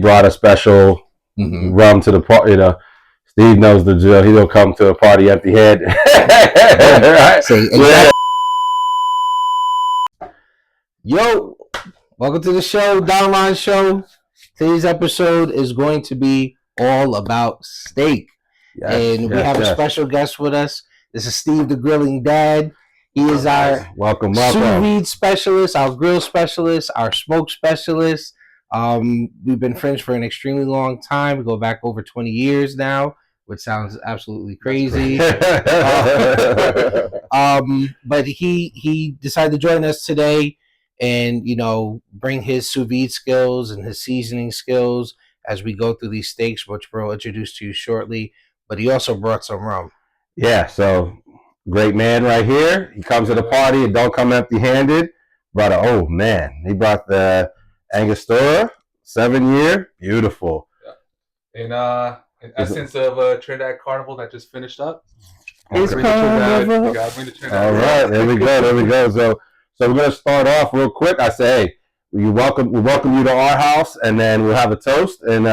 brought a special rum to the party. You know, Steve knows the drill. He don't come to a party empty head. Right? Yo, welcome to the show, Downline Show. Today's episode is going to be all about steak. We have a special guest with us. This is Steve, the Grilling Dad. He is our welcome. sous vide specialist, our grill specialist, our smoke specialist. We've been friends for an extremely long time. We go back over 20 years now, which sounds absolutely crazy. But he decided to join us today and, you know, bring his sous vide skills and his seasoning skills as we go through these steaks, which we'll introduce to you shortly. But he also brought some rum. Yeah, so great man right here. He comes to the party and don't come empty-handed. He brought the Angostura 7-year. Beautiful. Yeah. In essence of Trinidad Carnival that just finished up. It's Carnival. You gotta bring the Trinidad. All right, there we go. So we're gonna start off real quick. I say, hey, we welcome you to our house, and then we'll have a toast and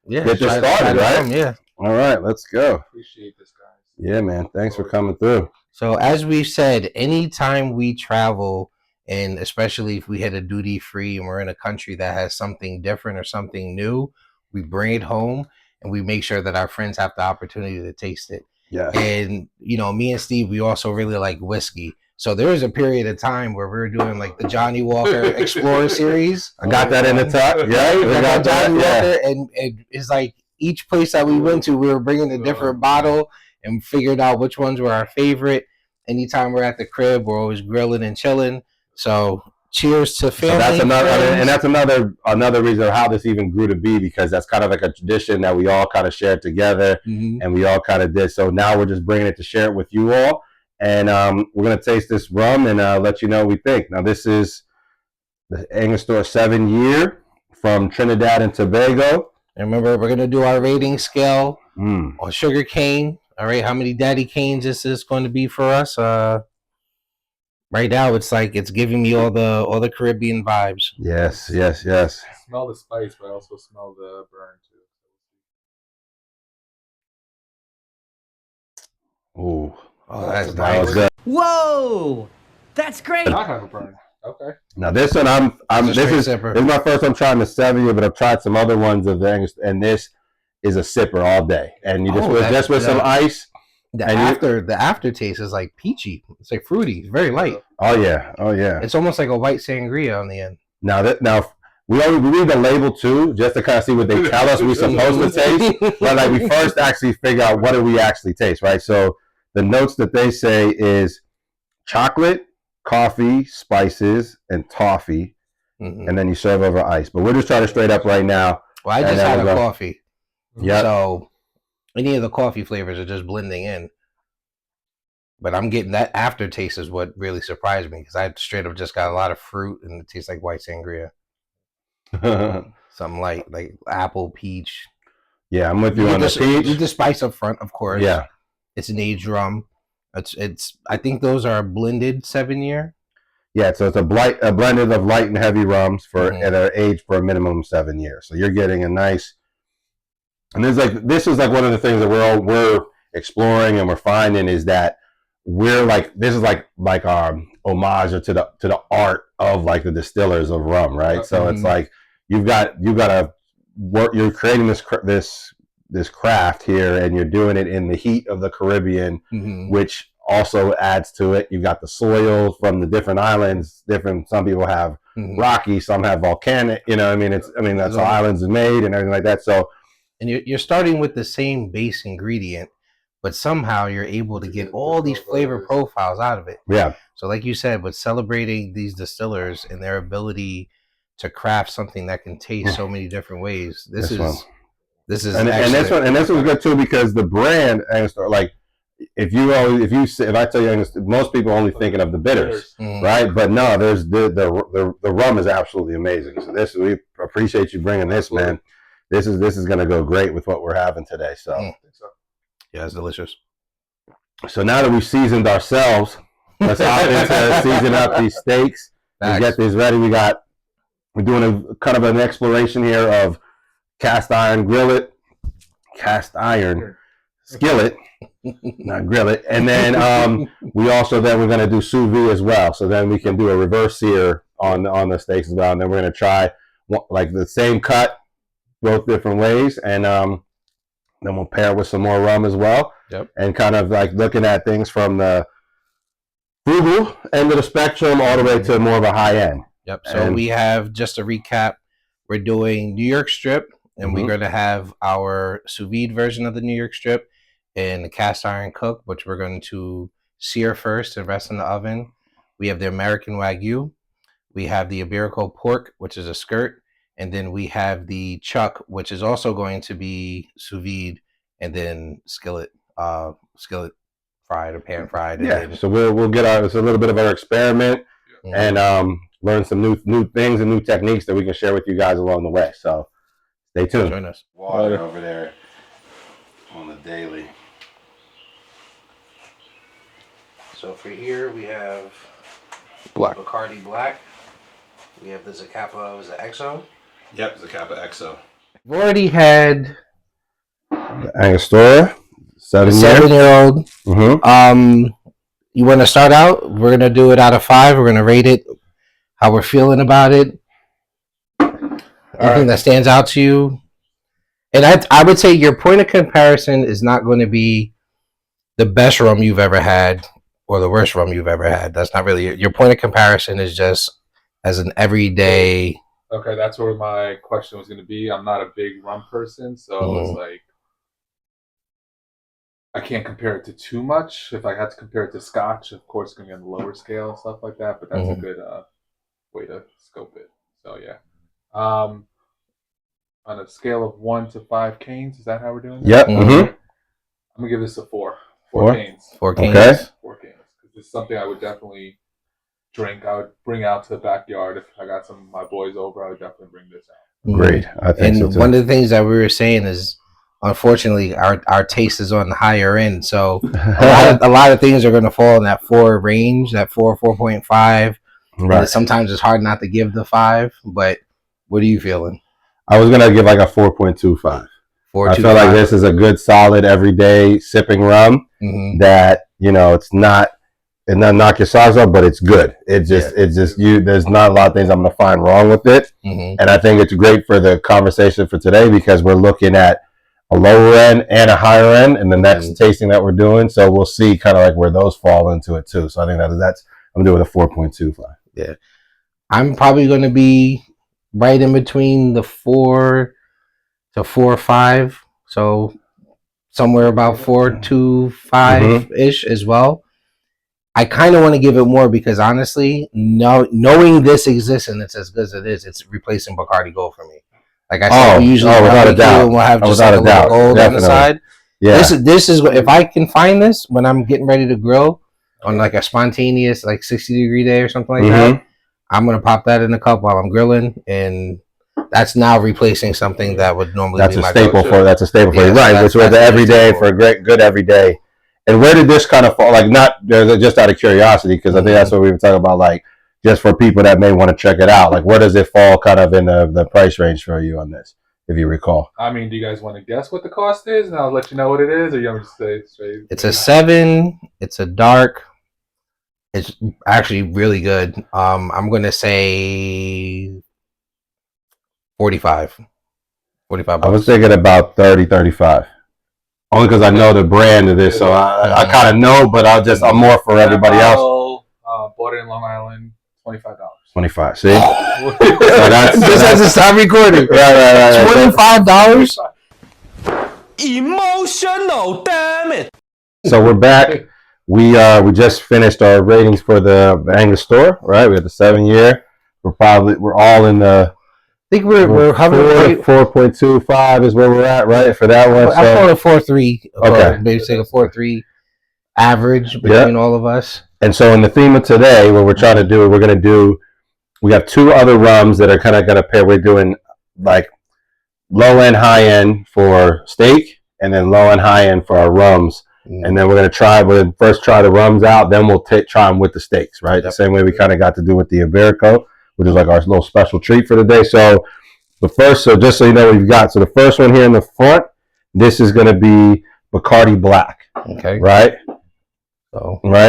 get this started, right? Yeah. All right, let's go. Appreciate this, guys. Yeah, man. Thanks for coming through. So as we've said, anytime we travel, and especially if we hit a duty free and we're in a country that has something different or something new, we bring it home and we make sure that our friends have the opportunity to taste it. Yeah. And, you know, me and Steve, we also really like whiskey. So there was a period of time where we were doing like the Johnny Walker Explorer series. I got that in the top. Yeah, we got Johnny Walker, and it's like each place that we went to, we were bringing a different bottle and figured out which ones were our favorite. Anytime we're at the crib, we're always grilling and chilling. So cheers to family. So that's another reason of how this even grew to be, because that's kind of like a tradition that we all kind of shared together, and we all kind of did. So now we're just bringing it to share it with you all, and we're gonna taste this rum and let you know what we think. Now this is the Angostura 7-year from Trinidad and Tobago. And remember, we're gonna do our rating scale on sugar cane. All right, how many daddy canes this is going to be for us? Right now, it's like it's giving me all the Caribbean vibes. Yes. I smell the spice, but I also smell the burn too. Ooh, that's nice. Good. Whoa, that's great. I have a burn. Okay. Now this one, this is my first time trying the 7-year, but I've tried some other ones of the Angostura, and this is a sipper all day, and you just with some ice. The aftertaste is like peachy. It's like fruity. It's very light. Oh yeah. It's almost like a white sangria on the end. Now we read the label too, just to kind of see what they tell us we're supposed to taste. But like we first actually figure out what do we actually taste, right? So the notes that they say is chocolate, coffee, spices, and toffee, and then you serve over ice. But we're just trying to straight up right now. Well, I just had a coffee. Yeah. So any of the coffee flavors are just blending in. But I'm getting that aftertaste is what really surprised me, because I straight up just got a lot of fruit and it tastes like white sangria. Something like apple, peach. Yeah, I'm with you on the peach. You just spice up front, of course. Yeah. It's an aged rum. It's I think those are blended 7-year. Yeah, so it's a blended of light and heavy rums and are aged for a minimum of 7 years. So you're getting a nice. And this is like one of the things that we're exploring and we're finding is that this is like homage to the art of like the distillers of rum, right? So it's like you've got to work. You're creating this craft here, and you're doing it in the heat of the Caribbean, which also adds to it. You've got the soil from the different islands. Some people have rocky, some have volcanic. You know, that's how islands are made and everything like that. So. And you're starting with the same base ingredient, but somehow you're able to get all these flavor profiles out of it. Yeah. So like you said, with celebrating these distillers and their ability to craft something that can taste so many different ways, this is and this one's good too, because the brand Angostura, like if I tell you most people are only thinking of the bitters, right? But no, there's the rum is absolutely amazing. So we appreciate you bringing this, man. This is going to go great with what we're having today. So, yeah, it's delicious. So now that we've seasoned ourselves, let's hop into season up these steaks and get this ready. We're doing a kind of an exploration here of cast iron skillet, not grill it. And then we also we're going to do sous vide as well. So then we can do a reverse sear on the steaks as well. And then we're going to try like the same cut, both different ways. And then we'll pair it with some more rum as well. Yep. And kind of like looking at things from the frugal end of the spectrum all the way to more of a high end. Yep. So we have, just a recap, we're doing New York strip, and we're going to have our sous vide version of the New York strip in the cast iron cook, which we're going to sear first and rest in the oven. We have the American Wagyu. We have the Iberico pork, which is a skirt. And then we have the chuck, which is also going to be sous vide and then skillet fried or pan fried. Yeah. So we'll get it's a little bit of our experiment and learn some new things and new techniques that we can share with you guys along the way. So stay tuned. Join us. Water over there on the daily. So for here we have Black. Bacardi Black. We have the Zacapa, was it XO? Yep, Zacapa XO. We've already had The Angostura, 7 years. 7-year-old. Mm-hmm. You want to start out? We're gonna do it out of 5. We're gonna rate it, how we're feeling about it. Anything that stands out to you? And I would say your point of comparison is not going to be the best rum you've ever had or the worst rum you've ever had. That's not really your point of comparison. Is just as an everyday. Okay, that's where my question was going to be. I'm not a big rum person, so it's like I can't compare it to too much. If I had to compare it to Scotch, of course, it's going to be on the lower scale and stuff like that. But that's a good way to scope it. So yeah, on a scale of 1 to 5 canes, is that how we're doing? Yep. I'm gonna give this a 4. 4 canes. 4 canes. Okay. 4 canes. It's something I would definitely drink. I would bring out to the backyard if I got some of my boys over. I would definitely bring this out. Great. I think so And too. one of the things that we were saying is, unfortunately, our taste is on the higher end. So a lot of things are going to fall in that 4 range, that 4.5. Right. Sometimes it's hard not to give the 5. But what are you feeling? I was gonna give like a 4.25. I feel like this is a good, solid, everyday sipping rum that, you know, it doesn't knock your socks off, but it's good. It's just there's not a lot of things I'm gonna find wrong with it. And I think it's great for the conversation for today because we're looking at a lower end and a higher end in the next tasting that we're doing. So we'll see kind of like where those fall into it too. So I think that's I'm doing a 4.25. Yeah. I'm probably gonna be right in between the 4 to 4.5, so somewhere about 4.25 ish as well. I kind of want to give it more because honestly, knowing this exists and it's as good as it is, it's replacing Bacardi Gold for me. Like I said, we usually without a doubt, we'll have just like a little gold on the side. Yeah, this is if I can find this when I'm getting ready to grill on like a spontaneous like 60-degree day or something like that. I'm gonna pop that in the cup while I'm grilling, and that's now replacing something that would normally be my staple go-to. That's a staple for you, right? Which was the everyday for a good everyday. And where did this kind of fall? Like, not just out of curiosity, because I think that's what we were talking about. Like, just for people that may want to check it out. Like, where does it fall kind of in the price range for you on this, if you recall? I mean, do you guys want to guess what the cost is, and I'll let you know what it is, or you want me to say it straight? It's a 7. It's a dark. It's actually really good. I'm gonna say 45. 45 bucks. I was thinking about 30, 35. Only because I know the brand of this, so I kind of know, but I'm more for everybody else. Bought it in Long Island, $25. 25. See, Just has to stop recording. Right. $25. Emotional, damn it. So we're back. We just finished our ratings for the Angostura, right? We had the 7-year. We're all in the. I think we're hovering 4.25 is where we're at, right? For that one. I'm calling it 4.3. Okay. Maybe say a 4.3 average between all of us. And so in the theme of today, what we're trying to do, we have 2 other rums that are kind of going to pair. We're doing like low end, high end for steak, and then low and high end for our rums. And then we're going to first try the rums out, then we'll try them with the steaks, right? The same way we kind of got to do with the Iberico, which is like our little special treat for the day. So the first, so just so you know what you've got. So the first one here in the front, this is going to be Bacardi Black. Okay. Right?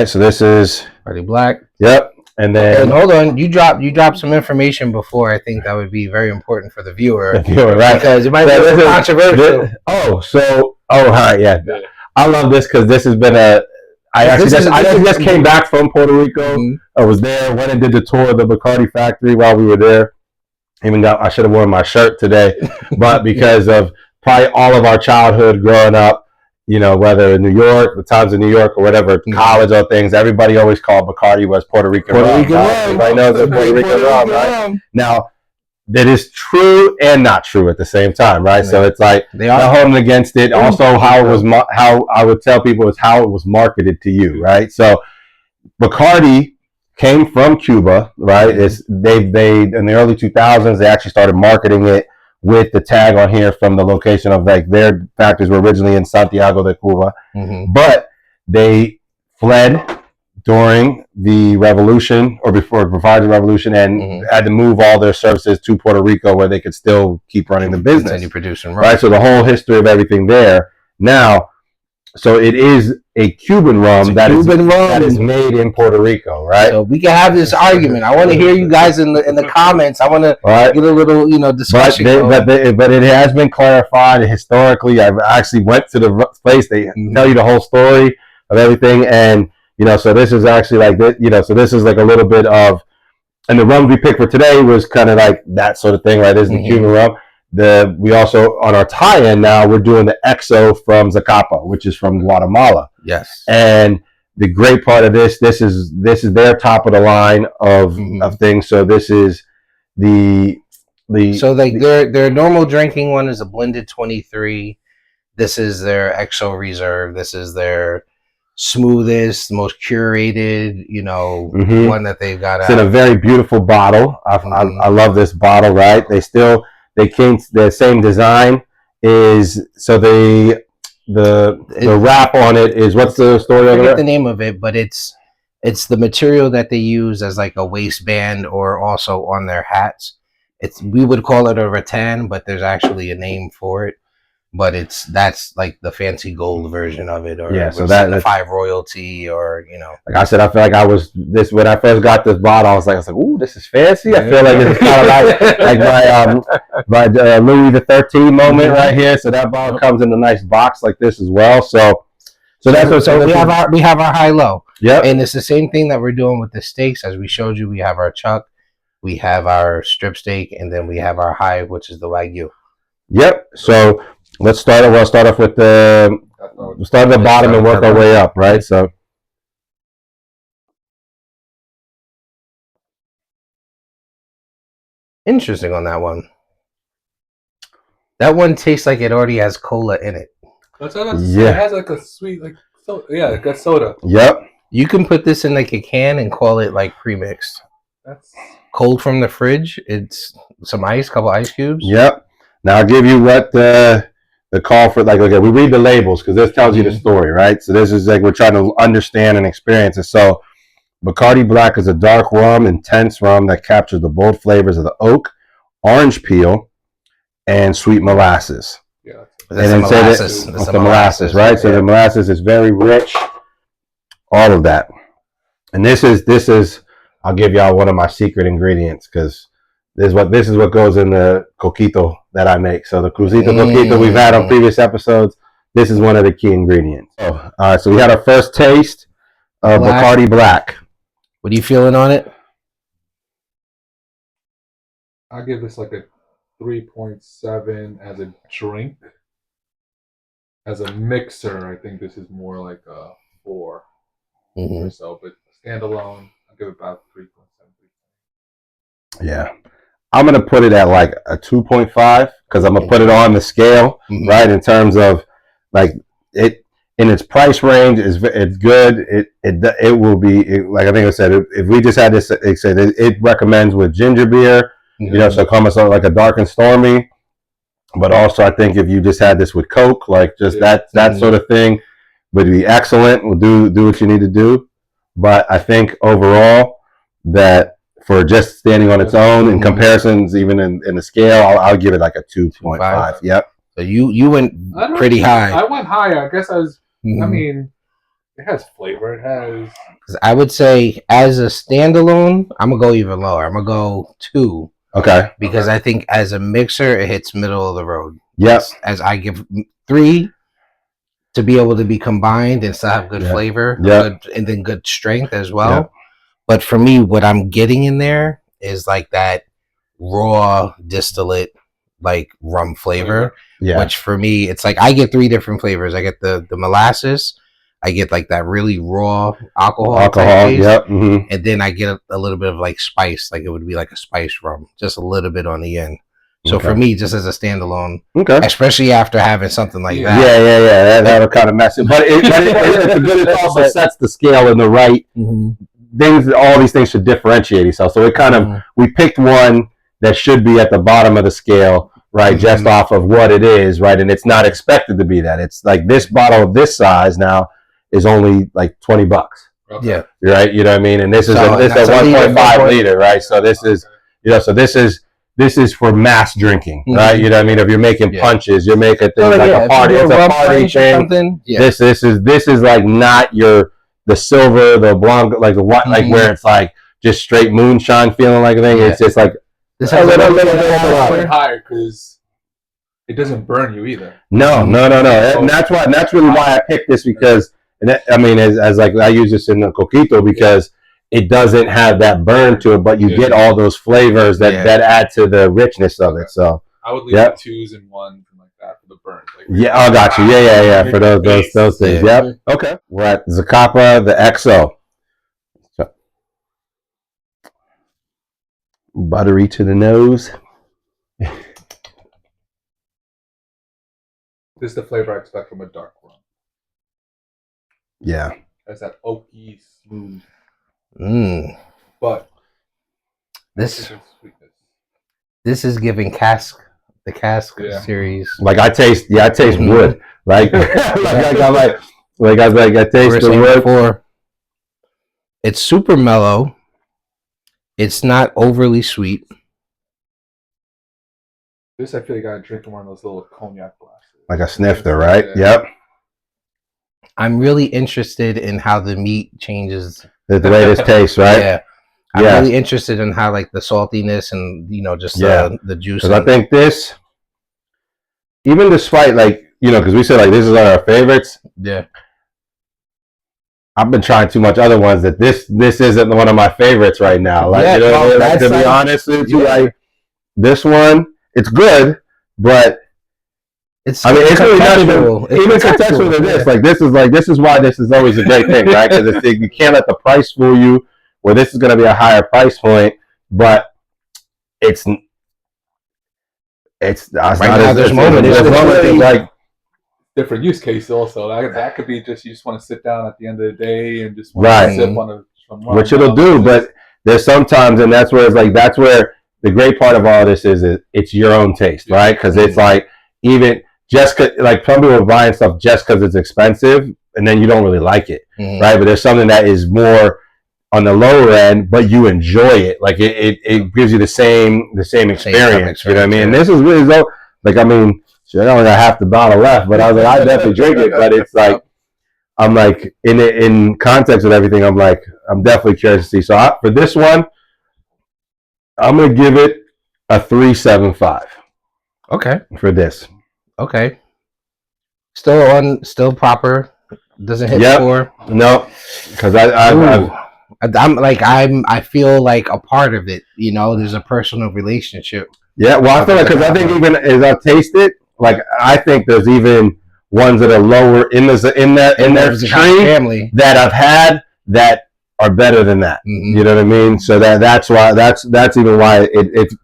So this is Bacardi Black. Yep. And then hold on, you dropped some information before. I think that would be very important for the viewer, right? Because it might be controversial. All right, yeah. I love this because this has been I just came back from Puerto Rico. Mm-hmm. I was there, went and did the tour of the Bacardi factory while we were there. I should have worn my shirt today, but because of probably all of our childhood growing up, whether in New York, the times in New York or whatever, college or things, everybody always called Bacardi was Puerto Rican rum. Everybody knows it's Puerto Rican rum, right? Now, that is true and not true at the same time, right? So it's like not holding against it. Also, how I would tell people is how it was marketed to you, right? So Bacardi came from Cuba, right? They in the early 2000s they actually started marketing it with the tag on here from the location of their factories were originally in Santiago de Cuba, but they fled during the revolution or before the revolution and had to move all their services to Puerto Rico where they could still keep running the business. Continue producing, right? So the whole history of everything there. Now, so it is a Cuban rum that is made in Puerto Rico, right? So we can have this argument. I want to hear you guys in the comments. I want to get a little, discussion. But it has been clarified historically. I actually went to the place. They tell you the whole story of everything, and so this is actually like this. So this is like a little bit of, and the rum we picked for today was kind of like that sort of thing, right? This is the Cuban rum. We also on our tie-in now we're doing the EXO from Zacapa, which is from Guatemala. Yes. And the great part of this is their top of the line of things. So this is their normal drinking one is a blended 23. This is their EXO Reserve. This is their smoothest, most curated, one that they've got. It's in a very beautiful bottle. I love this bottle. Right? The same design is so the wrap on it is what's the story I over forget there? The name of it, but it's the material that they use as like a waistband or also on their hats. We would call it a rattan, but there's actually a name for it. But that's like the fancy gold version of it, or so that's 5 royalty, or Like I said, I feel like when I first got this bottle, I was like, ooh, this is fancy. I feel like it's kind of like my Louis XIII moment right here. So that bottle comes in a nice box like this as well. So that's what. So we have our high low. Yeah, and it's the same thing that we're doing with the steaks as we showed you. We have our chuck, we have our strip steak, and then we have our high, which is the Wagyu. Yep. So we'll start off with we'll start at the bottom and work our way up, right? So interesting on that one. That one tastes like it already has cola in it. It has like a sweet, like a soda. Yep. You can put this in like a can and call it like pre-mixed. That's cold from the fridge. It's some ice, couple ice cubes. Yep. Now I'll give you what the call for, like, okay, we read the labels because this tells you the story, right? So this is like we're trying to understand and experience it. So Bacardi Black is a dark rum, intense rum that captures the bold flavors of the oak, orange peel, and sweet molasses. Yeah. And then the molasses, right? So the molasses is very rich, all of that. And this is I'll give y'all one of my secret ingredients because this is what goes in the coquito that I make. So the coquito we've had on previous episodes, this is one of the key ingredients. All right, so we had our first taste of Bacardi Black. What are you feeling on it? I'll give this like a 3.7 as a drink. As a mixer, I think this is more like a 4 or so. But standalone, I'll give it about 3.7. Yeah. I'm going to put it at like a 2.5 because I'm going to put it on the scale, right? In terms of like it in its price range, it's good. It will be, like I think I said, if we just had this, it recommends with ginger beer, so come like a dark and stormy. But also, I think if you just had this with Coke, like just that sort of thing would be excellent. Will do what you need to do. But I think overall that for just standing on its own in Mhm. comparisons, even in the scale, I'll give it like a 2.5. Yep. So you went I don't pretty know. high. I went higher. I guess I was. I Mhm. mean, it has flavor. It has. 'Cause I would say as a standalone, I'm gonna go even lower. I'm gonna go 2 Okay. because I think as a mixer, it hits middle of the road. Yes. As I give 3 to be able to be combined and still have good Yeah. flavor, Yeah. good, and then good strength as well. Yeah. But for me, what I'm getting in there is like that raw distillate, like rum flavor. Yeah. Which for me, it's like I get 3 different flavors. I get the molasses, I get like that really raw alcohol type taste, Yep. Mm-hmm. and then I get a little bit of like spice, like it would be like a spice rum, just a little bit on the end. So for me, just as a standalone, Okay. especially after having something like that, Yeah. That'll kind of mess it, but it also sets the scale in the right things. All these things should differentiate itself. So it kind of we picked one that should be at the bottom of the scale, right? Just off of what it is, right? And it's not expected to be that. It's like this bottle of this size now is only like $20. Okay. Yeah. Right. You know what I mean? And this is So, a 1.5 liter, right? So this Okay. is, so this is for mass drinking, right? You know what I mean? If you're making punches, you're making things like a party, it's a party thing. This is like not the silver, the blanc, like the white, like where it's like just straight moonshine feeling like a thing. It's just like this has a little bit higher because it doesn't burn you either. No. And that's really why I picked this, because I mean, as like I use this in the coquito because it doesn't have that burn to it, but you get all those flavors that add to the richness of it. So I would leave the 2s and 1s and like that for the burns. Like, I got you. Yeah. For those things. Yeah. Yep. Okay. We're at Zacapa, the XO. So, buttery to the nose. This is the flavor I expect from a dark rum. Yeah. It's that oaky, smooth. But this is giving the cask series. Like I taste wood. Like I taste the wood. Before. It's super mellow. It's not overly sweet. This I feel you gotta drink in one of those little cognac glasses. Like a snifter, right? Yeah. Yep. I'm really interested in how the meat changes. The way this tastes, right? Yeah. I'm really interested in how like the saltiness and just the juice. Because I think this, even despite like because we said like this is one of our favorites. Yeah. I've been trying too much other ones that this isn't one of my favorites right now. Like to be honest with you, like this one, it's good, but it's really not even contextual to this. Like this is why this is always a great thing, right? Because you can't let the price fool you. Where this is going to be a higher price point, but it's not as like different use case also. That could be just you just want to sit down at the end of the day and just want to sip on which it'll do. But there's sometimes, and that's where the great part of all this is it's your own taste, right? Because it's like even just like some people are buying stuff just because it's expensive, and then you don't really like it, right? But there's something that is more on the lower end, but you enjoy it. Like it gives you the same experience. You know what I mean? And this is really like I mean, I only got half the bottle left, but I was like, I definitely drink it. But it's like I'm like in context with everything. I'm like I'm definitely curious to see. So for this one, I'm gonna give it a 3.75. Okay. For this. Okay. Still proper. Doesn't hit 4. No, because I feel like a part of it. There's a personal relationship. Yeah, well, I feel like because I think even as I taste it, like I think there's even ones that are lower in their tree family that I've had that are better than that. You know what I mean? So that's why that's even why it's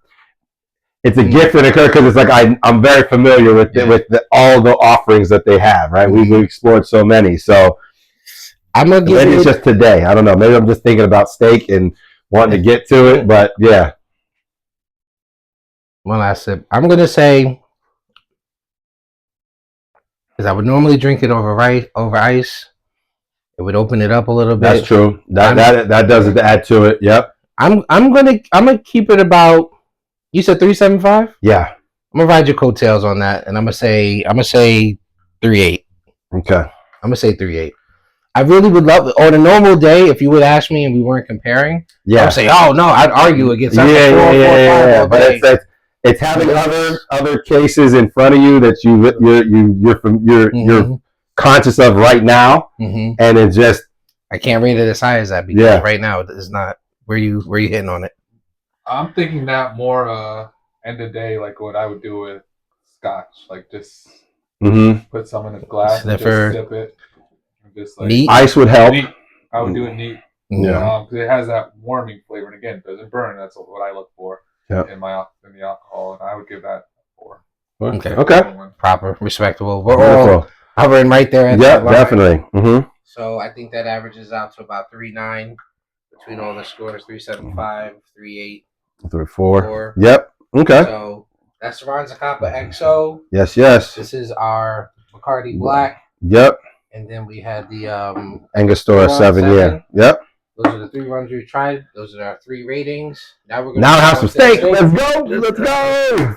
a gift and a curse, because it's like I'm very familiar with all the offerings that they have. Right, we've explored so many. So I'm gonna give it's just today. I don't know. Maybe I'm just thinking about steak and wanting to get to it, but yeah. One last sip. I'm gonna say, because I would normally drink it over ice. It would open it up a little bit. That's true. That does add to it. Yep. I'm gonna keep it about. You said 375. Yeah. I'm gonna ride your coattails on that, and I'm gonna say 3.8. Okay. I'm gonna say 3.8. I really would love on a normal day if you would ask me and we weren't comparing. Yeah. I would say, oh no, I'd argue against that. Yeah. But it's having other cases in front of you that you're conscious of right now, and it just I can't rate it as high as that because right now it's not where you hitting on it. I'm thinking that more end of day, like what I would do with scotch, like just put some in a glass and just sip it. And just like neat. Ice would help. Neat. I would do it neat. Yeah. Because it has that warming flavor, and again, it doesn't burn. That's what I look for in the alcohol, and I would give that 4. Okay. Proper, respectable. We're Wonderful. all hovering right there at that line. Definitely. So I think that averages out to about 3.9 between all the scores. 3.75, 3.8, 3.4. Yep. Okay. So that's the Ron Zacapa XO. Yes. This is our Bacardi Black. Yep. And then we had the Angostura 7 year. Yep. Those are the 3 runs we've tried. Those are our 3 ratings. Now we're gonna have some steak. Let's go.